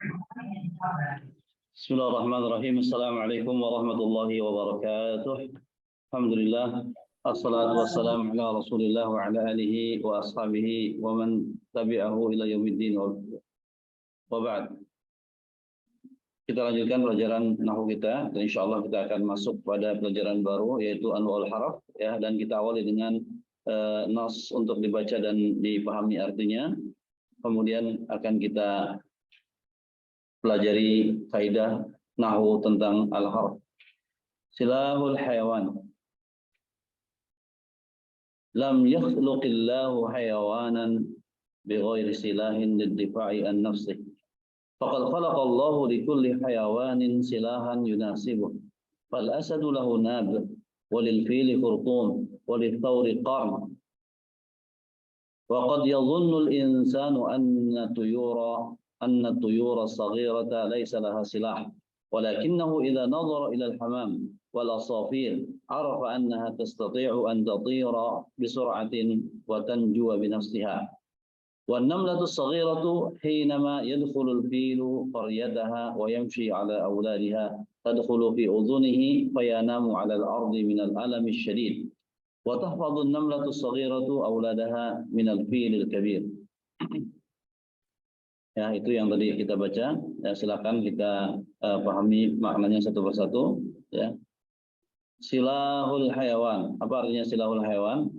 Bismillahirrahmanirrahim. Assalamualaikum warahmatullahi wabarakatuh. Alhamdulillah. Assalatu wassalamu ala Rasulillah wa ala alihi wa ashabihi wa man tabi'ahu ila yaumiddin wa ba'd. Kita lanjutkan pelajaran nahwu kita dan insyaallah kita akan masuk pada pelajaran baru yaitu anwa'ul haraf ya, dan kita awali dengan nas untuk dibaca dan dipahami artinya. Kemudian akan kita pelajari kaidah nahwu tentang al-harf. Silahul hayawan. Lam yakhluqillahu hayawanan bighairi silahin lid-difa'i an nafsih. Faqad khalaqallahu likulli hayawanin silahan yunasibuh. Fal asadu lahu nab, walil fili khurtum, walil thawri qarn. Wa qad yadhunnu al-insanu anna الطيور الصغيرة ليس لها سلاح، ولكنه إذا نظر إلى الحمام والعصافير عرف أنها تستطيع أن تطير بسرعة وتنجو بنفسها. والنملة الصغيرة حينما يدخل الفيل قريتها ويمشي على أولادها تدخل في أذنه فينام على الأرض من الألم الشديد، وتحفظ النملة الصغيرة أولادها من الفيل الكبير. Ya, itu yang tadi kita baca. Ya, silakan kita pahami maknanya satu persatu. Ya. Silahul hayawan. Apa artinya silahul hayawan?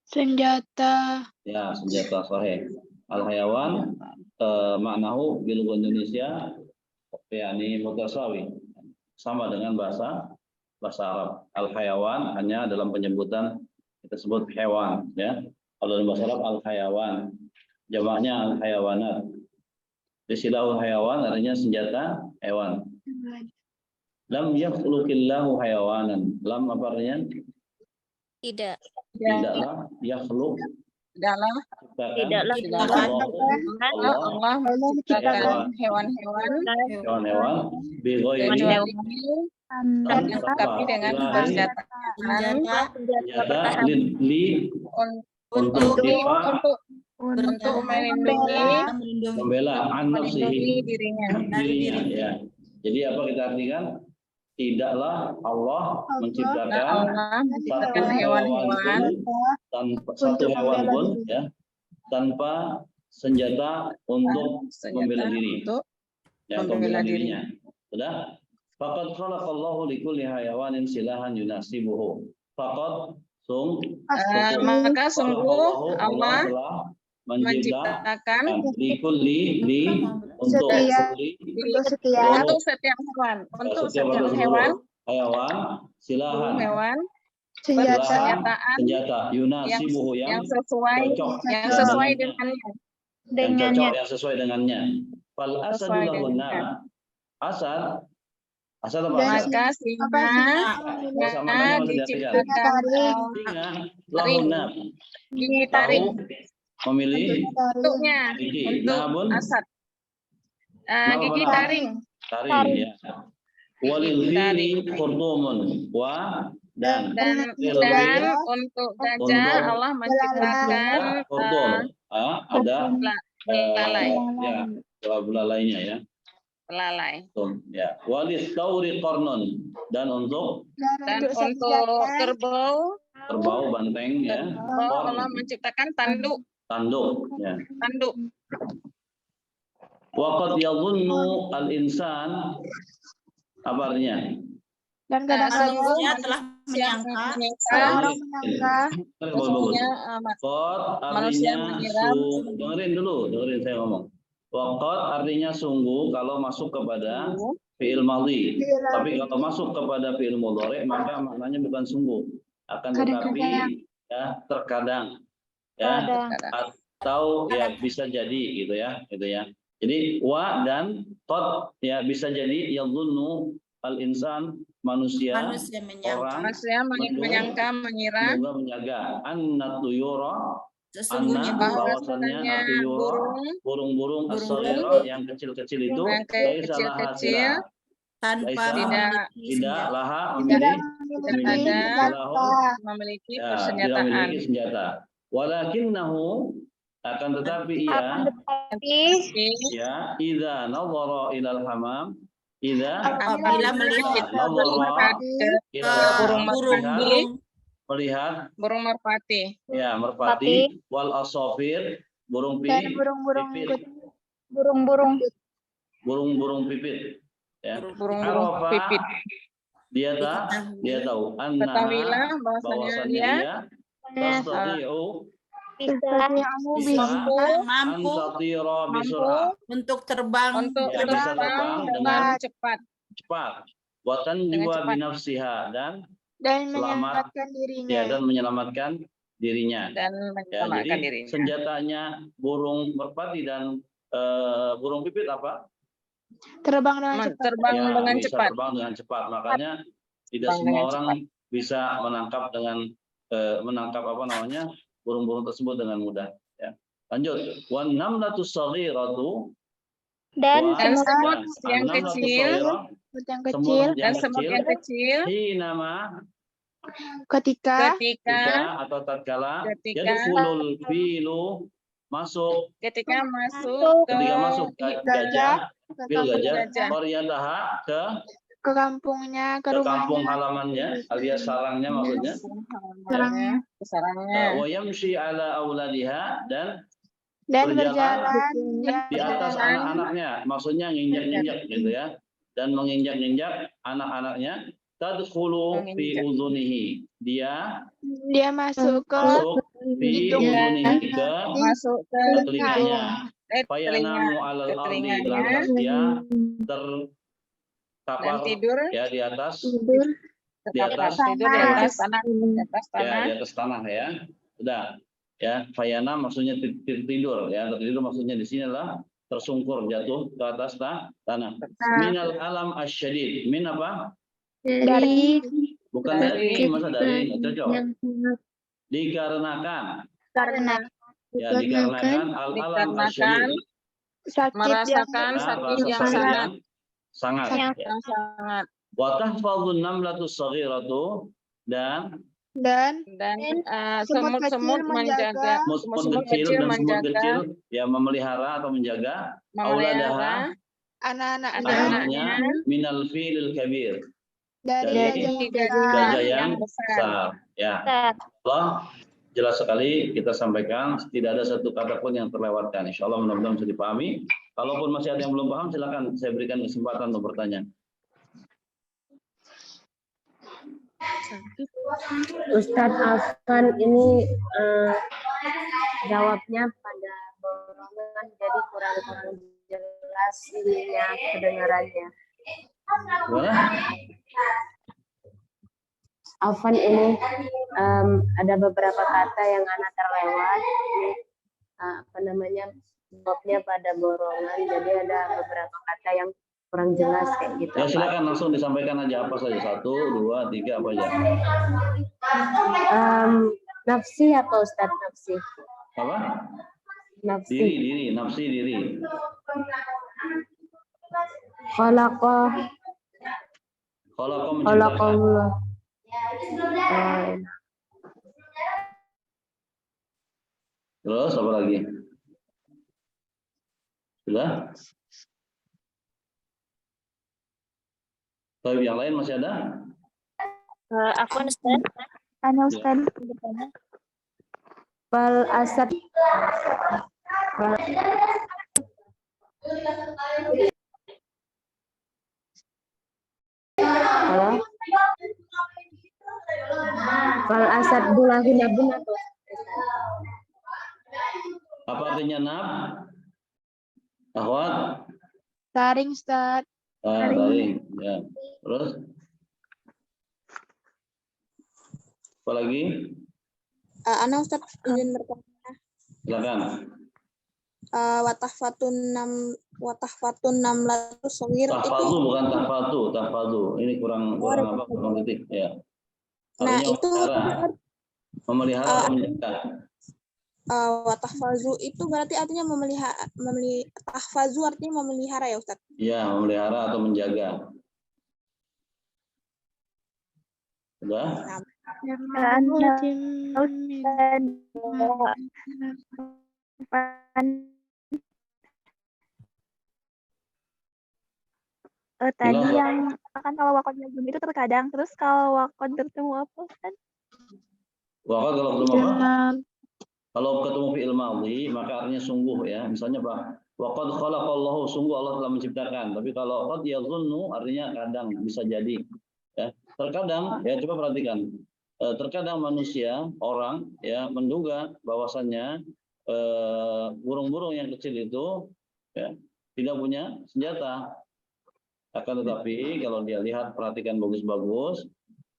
Senjata. Ya, senjata sahih. Al hayawan maknahu bil Indonesia yakni mutasawi. Sama dengan bahasa Arab. Al hayawan hanya dalam penyebutan kita sebut hewan, ya. Kalau dalam bahasa Arab al hayawan. Jamaknya al-hayawanat. Silahul hayawan artinya senjata hewan. Lam yakhluqillahu hayawanan. Lam apa artinya? Tidak. Tidaklah yakhluq. Tidaklah Allah menciptakan hewan-hewan tapi dengan senjata untuk melindungi, membela nafsihi, dirinya. Ya. Jadi apa kita artikan? Tidaklah Allah menciptakan satu hewan pun ya tanpa senjata untuk membela diri. Ya, membela dirinya. Sudah? Faqad khalaqallahu likulli hayawanin silahan yunasibuhu. Faqad maka sungguh Allah menciptakan untuk setiap hewan silahan senjata yunasibuhu yang sesuai dengannya. Fal asadu lahun nab. Asad apa? Maka singa diciptakan ditarik memilih bentuknya untuk asad. Gigi taring ya. Walil fili khurtumun dan untuk gajah Allah menciptakan ada belalai. Ya, belalainya ya. Belalai. Ya. Walil thawri qarnun dan untuk kerbau banteng ya. Allah menciptakan tanduk ya. Tanduk. Waqad yadhunnu al-insan apa artinya? Dan kadang-kadang telah menyangka artinya dengerin saya ngomong. Waqad artinya sungguh kalau masuk kepada fi'il madhi. Tapi kalau masuk kepada fi'il mudhari maka maknanya bukan sungguh, akan tetapi ya terkadang ya atau ya bisa jadi gitu ya. Jadi wa dan qad ya bisa jadi yadhunnu al-insan manusia menyangka mengira anna tuyura sesungguhnya bahwasanya burung-burung as-saghira yang kecil-kecil itu tanpa tidak laha memiliki persenjataan. Walakinnahu Akan tetapi ia ya idza nadhara ilal hamam idza Apabila melihat nadhara ilal burung hamam merpati, melihat burung merpati, ya merpati wal asafir burung Dan burung-burung pipit burung-burung pipit ya burung-burung Arafa, pipit. dia tahu Ketahuilah annaha bahwasanya bahwasannya dia dia tastati'u Bisa mampu antatira mampu bisur'ah untuk terbang untuk Ya, bisa terbang terbang dengan cepat. cepat watan Dengan jiwa cepat. binafsiha dan menyelamatkan ya dirinya. dan menyelamatkan dirinya Dan ya menyelamatkan jadi dirinya. senjatanya burung merpati dan burung pipit apa Terbang dengan cepat. Terbang ya dengan bisa cepat. terbang dengan cepat makanya tidak Terbang semua dengan orang cepat. bisa menangkap apa namanya burung-burung tersebut dengan mudah ya lanjut wan namlatus saghiratu dan Dan semut ya, yang an-namlatu kecil saghirah, Yang semut kecil dan semut yang kecil hinama ketika ketika atau tatkala Ketika- yadkhulul filu masuk ketika masuk ketika masuk gajah fil gajah Gajah. qaryataha ke kampungnya, ke ke rumahnya, kampung halamannya alias sarangnya maksudnya sarangnya, sarangnya. wa yamshi ala auladiha dan dan berjalan berjalan di atas anak-anaknya maksudnya nginjak-nginjak gitu ya dan menginjak-injak anak-anaknya tadkhulu fi udhunihi dia dia masuk ke masuk fi hidung udhunihi ke Masuk ke telinganya telinga fayanamu alal ke ardi telinganya lantas dia dan terkapar tidur ya di atas terkapar atas tidur di atas tanah, di atas ya tanah. di atas tanah ya sudah ya fayana maksudnya tidur ya tertidur maksudnya di sini adalah tersungkur jatuh ke atas tanah minal alam asyadid min apa dari bukan dari masa dari cocok dikarenakan karena ya dikarenakan al alam Dikarenakan asyadid sakit merasakan sakit rasa yang sakit sangat yang sangat ya. yang sangat Wa tahfadhun namlatus saghiratu dan dan semut semut-semut kecil menjaga semut semut kecil kecil dan semut menjaga kecil ya memelihara atau menjaga memelihara anak-anaknya anak-anaknya minal filil kabir dari dari gajah gajah yang besar. besar ya Allah jelas sekali kita sampaikan tidak ada satu kata pun yang terlewatkan insyaallah mudah-mudahan bisa dipahami kalaupun masih ada yang belum paham silakan saya berikan kesempatan untuk bertanya. Ustadz Afan ini jawabnya pada borongan jadi kurang jelas ininya kedengarannya. Gimana? Afan ini ada beberapa kata yang anak terlewat ini apa namanya jawabnya pada borongan jadi ada beberapa kata yang kurang jelas kayak gitu. Ya silakan langsung disampaikan aja apa saja 1, 2, 3 apa aja. Nafsi apa Ustadz nafsi? Apa? Nafsi. Diri, nafsi diri. Khalaqah menciptakan. Terus apa lagi? Sudah? Tapi yang lain masih ada? aku Ustaz. Tanya Ustaz. Fal asad halo fal asad bulahunabun Apa artinya nab? Akhwat? Taring Ustaz. Taring. Ya. Terus? Apa lagi? Ana Ustaz izin bertanya. Silakan. Watahfatun namlatus saghir itu. Tahfadzu bukan tahfadzu. Ini kurang apa? Kurang titik ya. Nah, Artinya itu memelihara atau menjaga. Watahfazu itu berarti artinya tahfazu artinya memelihara ya Ustaz. Ya, memelihara atau menjaga. Sudah? Tadi Jelas, Pak? yang kan kalau wakon lazim itu terkadang, terus kalau wakon bertemu apa kan? Wakad kalau ketemu apa? Dengan Kalau ketemu fi'il madhi, maka artinya sungguh ya. Misalnya Pak, waqad khalaqallahu, sungguh Allah telah menciptakan. Tapi kalau qad yazunnu artinya kadang, bisa jadi. Ya. Terkadang, ya coba perhatikan. Terkadang manusia, orang ya menduga bahwasannya burung-burung yang kecil itu ya, tidak punya senjata. Akan tetapi kalau dia lihat, perhatikan bagus-bagus,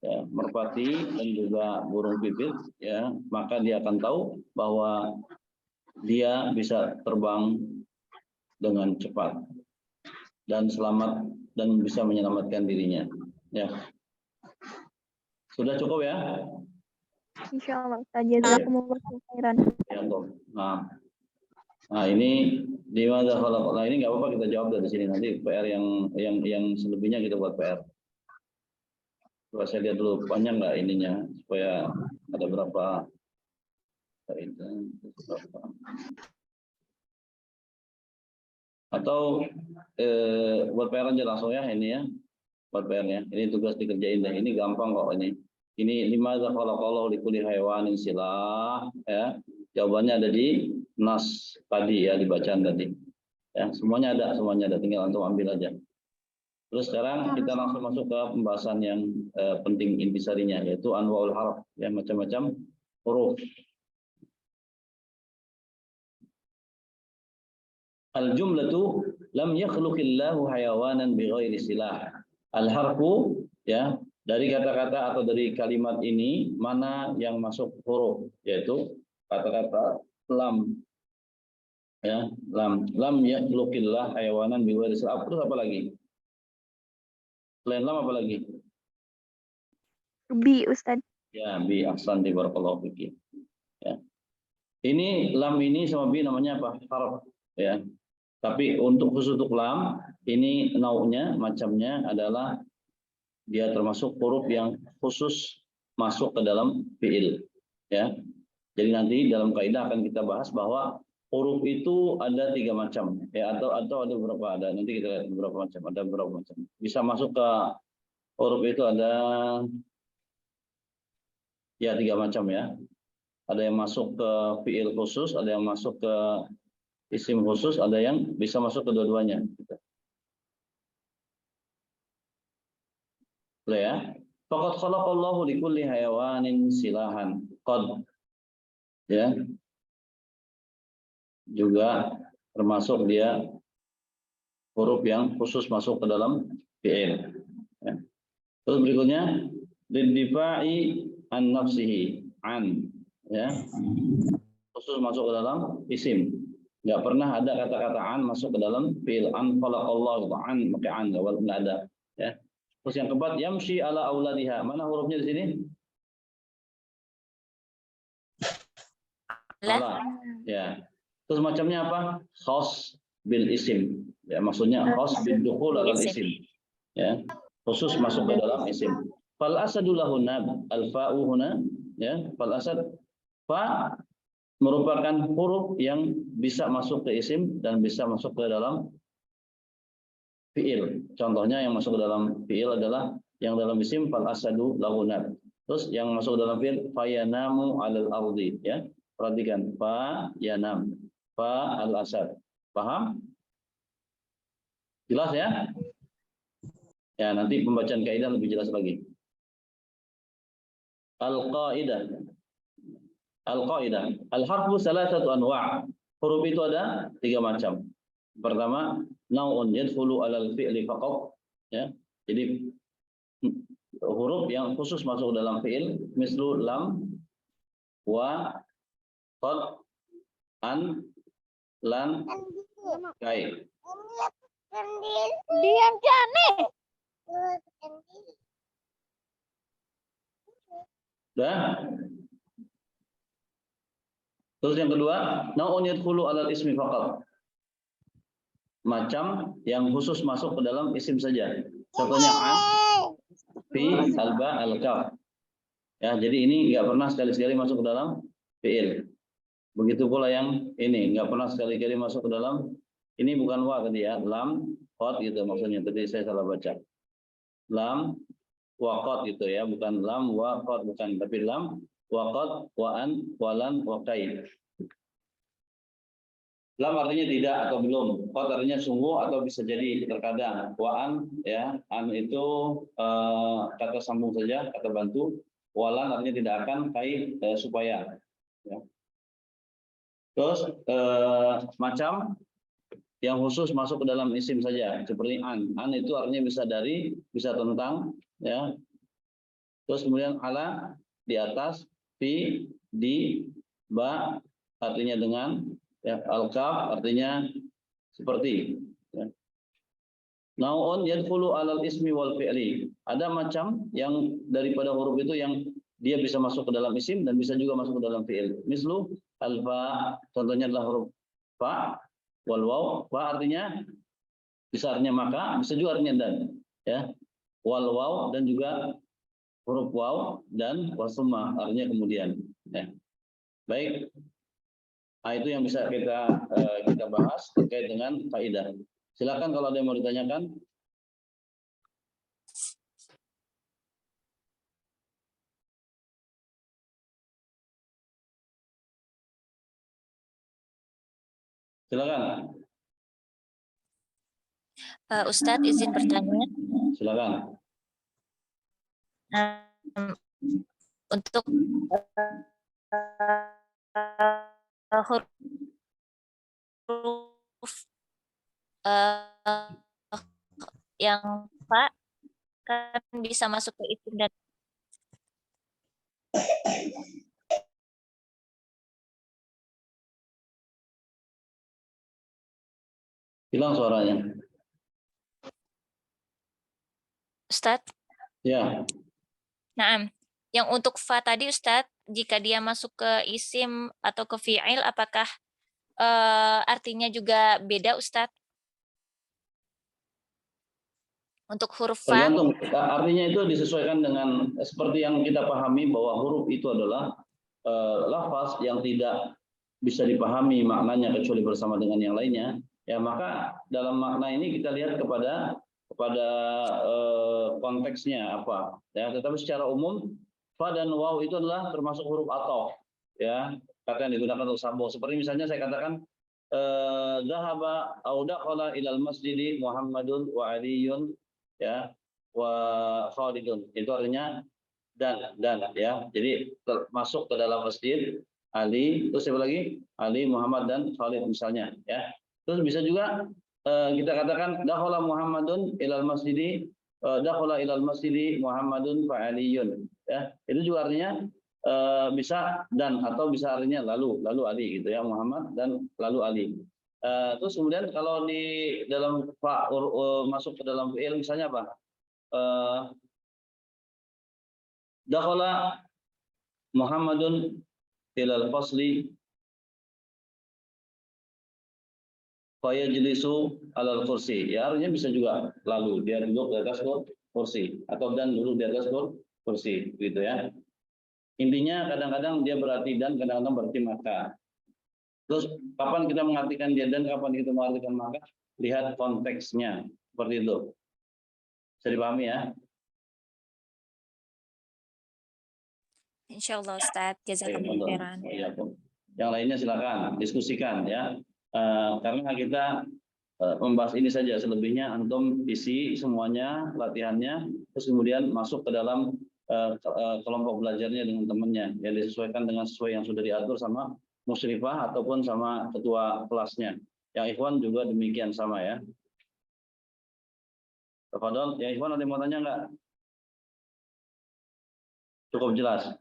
ya, merpati dan juga burung pipit, ya, maka dia akan tahu bahwa dia bisa terbang dengan cepat dan selamat dan bisa menyelamatkan dirinya. Ya, sudah cukup ya? insya Allah Ustaz, jazakumullah khairan. Ya, toh. Nah ini di mana kalau ini nggak apa-apa, kita jawab dari sini, nanti PR yang selebihnya kita buat PR. Coba saya lihat dulu panjang nggak ininya, supaya ada berapa. Atau buat PR aja langsung ya ini ya, buat PR-nya. Ini tugas dikerjain deh. Ini gampang kok ini. Ini limadza khalaqallahu likulli hayawanin silah ya. Jawabannya ada di nas tadi ya, dibacaan tadi. Ya, semuanya ada, tinggal antum ambil aja. Terus sekarang kita langsung masuk ke pembahasan yang penting intisarinya, yaitu anwaul harf, ya, macam-macam huruf. Al-jumlatu lam yakhluqillahu hayawanan bighairi silah. Al-harfu, ya, dari kata-kata atau dari kalimat ini mana yang masuk huruf, yaitu kata-kata lam. Ya, lam yakhluqillahu hayawanan bighairi silah. Terus apa lagi? Selain lam apa lagi? Bi Ustaz. Ya, bi, ahsan, di barakallahu fiki. Ya. Ini lam ini sama bi namanya apa? Harf, ya. Tapi khusus untuk lam, ini nau'nya, macamnya adalah dia termasuk huruf yang khusus masuk ke dalam fi'il. Ya. Jadi nanti dalam kaidah akan kita bahas bahwa huruf itu ada 3 macam, ya, atau ada beberapa, ada nanti kita lihat beberapa macam, ada beberapa macam. Bisa masuk ke huruf itu ada ya 3 macam ya. Ada yang masuk ke fi'il khusus, ada yang masuk ke isim khusus, ada yang bisa masuk ke dua-duanya. Boleh ya? Faqad khalaqallahu likulli hayawanin silahan. Qad, ya, juga termasuk dia huruf yang khusus masuk ke dalam fi'il. Ya. Terus berikutnya didifa'i an nafsihi, an, ya, khusus masuk ke dalam isim. Nggak pernah ada kata-kata an masuk ke dalam fi'il. An khalaqallahu, an pakai an, nggak ada. Ya. Terus yang keempat, yamshi ala auladiha. Mana hurufnya di sini? Ala. Ya. Terus macamnya apa? Khas bil isim. Ya, maksudnya khas bil dukhul ala isim. Ya. Khusus masuk ke dalam isim. Fal asadu lahunna al fa'u huna, ya. Fal asad, fa merupakan huruf yang bisa masuk ke isim dan bisa masuk ke dalam fi'il. Contohnya yang masuk ke dalam fi'il adalah yang dalam isim fal asadu lahunna. Terus yang masuk ke dalam fi'il fayanamu alal ardi, ya. Perhatikan, fa yanam, fa al asad. Paham? Jelas ya? Ya, nanti pembacaan kaidah lebih jelas lagi. Al-qaidah. Al-qaidah. Al-harfu salasatu anwa'. Huruf itu ada 3 macam. Pertama, nau'un yadkhulu 'alal fi'li faqat, ya. Jadi huruf yang khusus masuk dalam fi'il, mislu lam, wa, qad, an, lan, kai. Diam Jane. Dah. Terus yang kedua, nau'un yadkhulu 'alal ismi faqat. Macam yang khusus masuk ke dalam isim saja. Contohnya an, fi, alba, al-kaf. Ya, jadi ini nggak pernah sekali-sekali masuk ke dalam fi'il. Begitu pula yang ini nggak pernah sekali-kali masuk ke dalam, ini bukan wa tadi ya, lam qad gitu maksudnya, tadi saya salah baca. Lam wa qad gitu ya, bukan lam wa qad, bukan, tapi lam wa qad wa an wa lan wa kai. Lam artinya tidak atau belum, qad artinya sungguh atau bisa jadi terkadang. Wa an ya, an itu kata sambung saja, kata bantu. Walan artinya tidak akan, kai supaya. Ya. Terus macam yang khusus masuk ke dalam isim saja, seperti an. An itu artinya bisa dari, bisa tentang, ya. Terus kemudian ala di atas, fi, di, ba artinya dengan, ya, al-kaf artinya seperti. Ya. Naun yadkhulu alal ismi wal fi'li. Ada macam yang daripada huruf itu yang dia bisa masuk ke dalam isim dan bisa juga masuk ke dalam fi'il. Mislu alfa, contohnya adalah huruf fa, wal waw. Fa artinya bisa artinya maka, bisa juga artinya dan, ya. Wal waw dan juga huruf waw dan wasumma artinya kemudian. Ya. Baik. Nah, itu yang bisa kita bahas terkait dengan kaidah. Silakan kalau ada yang mau ditanyakan. Silakan. Ustadz izin bertanya. Silakan. Untuk huruf yang fa kan bisa masuk ke isim dan Hilang suaranya. Ustadz. Ya. Nah, yang untuk fa tadi Ustadz, jika dia masuk ke isim atau ke fi'il, apakah artinya juga beda Ustadz? Untuk huruf fa? Tergantung, artinya itu disesuaikan dengan seperti yang kita pahami bahwa huruf itu adalah lafaz yang tidak bisa dipahami maknanya kecuali bersama dengan yang lainnya. Ya, maka dalam makna ini kita lihat kepada konteksnya apa. Ya, tetapi secara umum fa dan waw itu adalah termasuk huruf athof. Ya, kata yang digunakan untuk sambung. Seperti misalnya saya katakan dzahaba au dakhala ilal masjidi Muhammadun wa Aliyun, ya, wa Khalidun. Itu artinya dan ya. Jadi masuk ke dalam masjid Ali, terus siapa lagi? Ali, Muhammad dan Khalid misalnya, ya. Terus bisa juga kita katakan dakhala Muhammadun ilal masjidi, dakhala ilal masjidi Muhammadun fa Aliyun, ya. Itu juga artinya bisa dan atau bisa artinya lalu Ali gitu ya, Muhammad dan lalu Ali. Terus kemudian kalau di dalam fa masuk ke dalam fi'il misalnya apa? Dakhala Muhammadun ilal fasli fayajlisu alal kursi. Ya, artinya bisa juga lalu dia duduk di atas kursi atau dan duduk di atas kursi gitu ya. Intinya kadang-kadang dia berarti dan, kadang-kadang berarti maka. Terus kapan kita mengartikan dia dan kapan kita mengartikan maka? Lihat konteksnya. Seperti itu. Bisa dipahami ya? Insyaallah Ustadz, jazakallahu khairan. Yang lainnya silakan diskusikan ya. Karena kita membahas ini saja, selebihnya antum isi semuanya latihannya, terus kemudian masuk ke dalam kelompok belajarnya dengan temannya, yang disesuaikan dengan sesuai yang sudah diatur sama musyrifah ataupun sama ketua kelasnya. Yang ikhwan juga demikian sama ya. Tafadhol, ya ikhwan ada yang mau tanya enggak? Cukup jelas.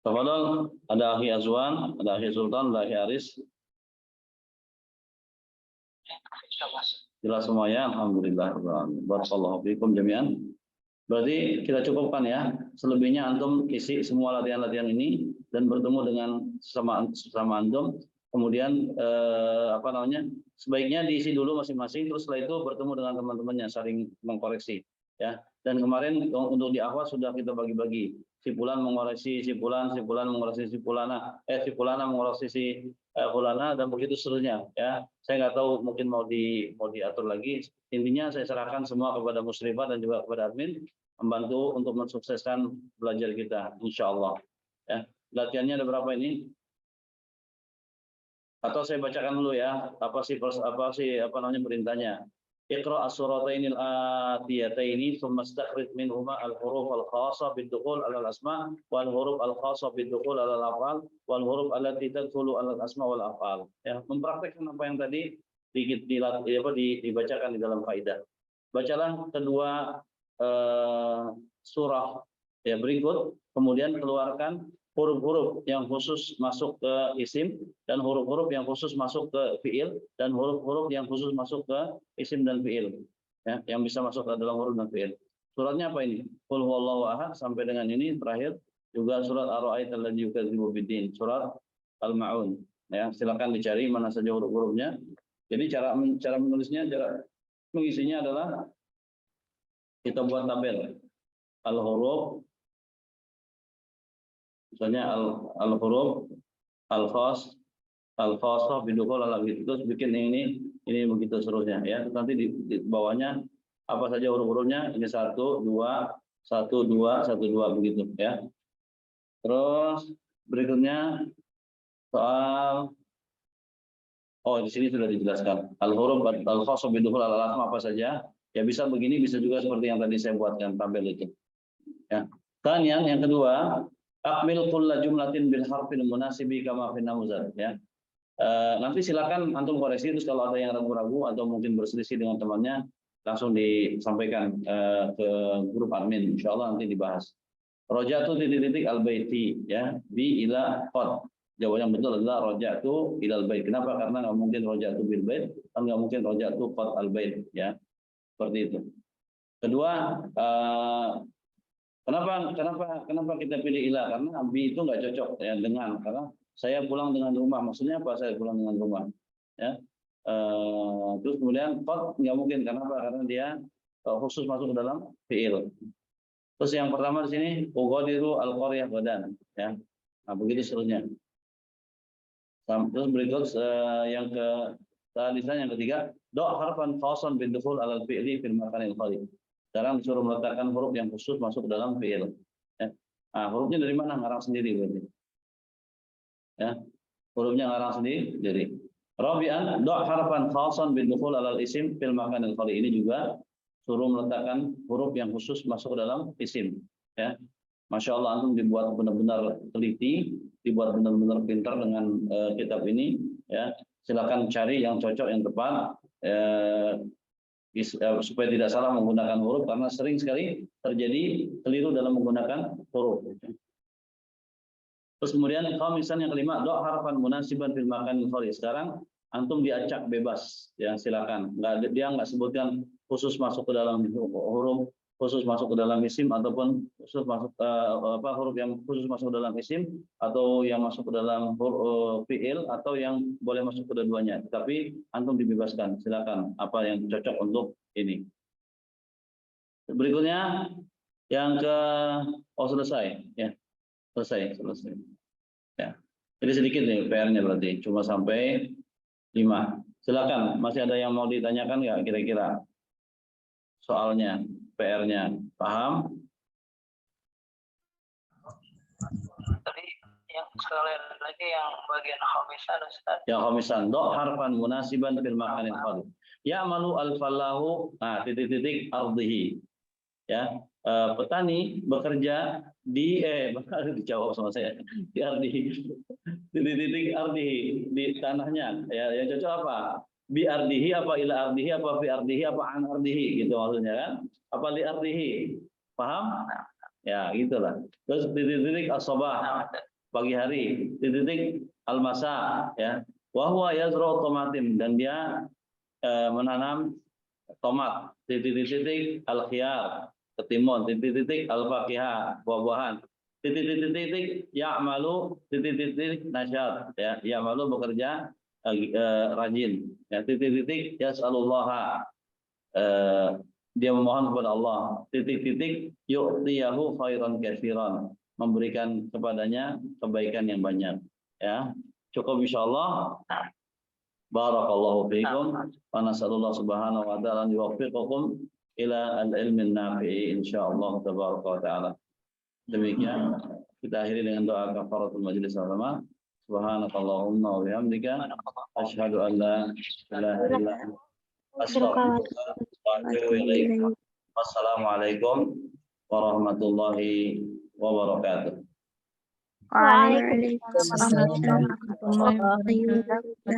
Tafadhol, ada Akhi Azwan, ada Akhi Sultan, ada Akhi Aris. Jelas semuanya, alhamdulillah. Barakallahu fiikum jami'an. Berarti kita cukupkan ya. Selebihnya antum isi semua latihan-latihan ini dan bertemu dengan sesama antum. Kemudian sebaiknya diisi dulu masing-masing, terus setelah itu bertemu dengan teman-temannya saling mengkoreksi ya. Dan kemarin untuk di akhwat sudah kita bagi-bagi. si fulan mengoreksi si fulan mengoreksi si fulana, si fulana mengoreksi si fulana, dan begitu seterusnya ya. Saya nggak tahu, mungkin mau diatur lagi. Intinya saya serahkan semua kepada musyrifah dan juga kepada admin membantu untuk mensukseskan belajar kita insyaallah ya. Latihannya ada berapa ini? Atau saya bacakan dulu ya, apa namanya perintahnya. Iqra as-suratainil atiyataini tsumma istakhrij minhuma al-huruf al-khassah bid-dukhul 'ala al-asma' wal huruf al-khassah bid-dukhul 'ala al-af'al wal huruf allati tadkhulu 'ala al-asma' wal af'al. Ya, mempraktekkan apa yang tadi dibacakan di dalam kaidah. Bacalah kedua surah ya berikut, kemudian keluarkan huruf-huruf yang khusus masuk ke isim dan huruf-huruf yang khusus masuk ke fiil dan huruf-huruf yang khusus masuk ke isim dan fiil ya, yang bisa masuk ke dalam huruf dan fiil. Suratnya apa ini? Qul huwallahu ahad sampai dengan ini terakhir, juga surat Ar-Ra'aital ladzi yukadzibu biddin, surat Al-Ma'un ya. Silakan dicari mana saja huruf-hurufnya. Jadi cara menulisnya, cara mengisinya adalah kita buat tabel al-huruf, misalnya al-huruf al-khassah bidukul ala gitu, terus bikin ini begitu seterusnya ya. Terus nanti di bawahnya apa saja huruf-hurufnya, ini 1 2 1 2 1 2 begitu ya. Terus berikutnya soal di sini sudah dijelaskan al-huruf al-khassah bidukul ala asma apa saja ya, bisa begini, bisa juga seperti yang tadi saya buatkan tabel itu ya. Kemudian yang kedua, akmil kulla jumlatin bil harfil munasibi kama fi namuzat ya. Nanti silakan antum koreksi, terus kalau ada yang ragu-ragu atau mungkin berselisih dengan temannya langsung disampaikan ke grup admin, insyaallah nanti dibahas. Roja'tu titik al-baiti ya, bi ila qad. Jawaban yang betul adalah roja'tu ilal bait. Kenapa? Karena nggak mungkin roja'tu bil bait, kan nggak mungkin roja'tu qad al bait ya. Seperti itu. Kedua, Kenapa kita pilih ilah? Karena bi itu nggak cocok ya dengan, karena saya pulang dengan rumah. Maksudnya apa saya pulang dengan rumah? Ya. Terus kemudian qad nggak mungkin. Kenapa? Karena dia khusus masuk ke dalam fiil. Terus yang pertama di sini ughadiru al-qaryah badan ya. Nah, begitu seterusnya. Terus berikut yang ketiga, do' harfan khasan bin dukhul alal fi'li fil makanil khali. Sekarang disuruh meletakkan huruf yang khusus masuk ke dalam fiil. Ya. Nah, hurufnya dari mana? Ngarang sendiri berarti. Ya. Hurufnya ngarang sendiri. Rabi'an, do' harfan khasan bin dukhul alal isim fil makanil khali. Ini juga suruh meletakkan huruf yang khusus masuk ke dalam isim. Ya. Masya Allah, antum dibuat benar-benar teliti, dibuat benar-benar pintar dengan kitab ini. Ya. Silakan cari yang cocok, yang tepat. Supaya tidak salah menggunakan huruf, karena sering sekali terjadi keliru dalam menggunakan huruf. Terus kemudian khamisan yang kelima, do' harfan munasiban fil makanil khali. Sekarang antum diacak bebas ya, silakan. Dia nggak sebutkan khusus masuk ke dalam huruf, khusus masuk ke dalam isim, ataupun khusus masuk huruf yang khusus masuk ke dalam isim, atau yang masuk ke dalam fiil, atau yang boleh masuk ke dua-duanya. Tapi antum dibebaskan, silakan apa yang cocok untuk ini. Berikutnya yang selesai ya, selesai ya. Jadi sedikit nih PR-nya, berarti cuma sampai 5. Silakan, masih ada yang mau ditanyakan nggak kira-kira soalnya, PR-nya paham? Tadi yang sekali lagi yang bagian khamisan Ustaz. Yang khamisan, do' harfan munasiban fil makanil khali. Ya'malu al-fallahu titik ardihi. Ya, petani bekerja di dijawab sama saya. Di ardihi. Titik ardihi, di tanahnya. Ya, yang cocok apa? Bi ardihi apa ila ardihi apa fi ardihi apa an ardihi, gitu maksudnya kan? Apa li ardihi? Paham? Ya, gitulah. Terus titik as-sabah, pagi hari, titik al-masa ya. Wa huwa yazra'u tomatin, dan dia menanam tomat. Titik al-khiyar, ketimun. Titik al-fakihah, buah-buahan. Titik ya'malu, titik nasyat ya. Ya'malu bekerja rajin ya. Titik yas'alullaha, dia memohon kepada Allah. Titik yu'tiyahu khairan katsiran, memberikan kepadanya kebaikan yang banyak. Ya, cukup insyaallah. Barakallahu fiikum wa nasallallahu subhanahu wa ta'ala an yuwaffiqakum ila al-ilmi an-nafi'i insyaallah tabaraka wa ta'ala. Demikian kita akhiri dengan doa kafaratul majlis bersama. Subhanakallahumma wa bihamdika asyhadu an la ilaha illa anta astaghfiruka wa atubu ilaik. Wassalamualaikum warahmatullahi wabarakatuh. Waalaikumsalam warahmatullahi wabarakatuh.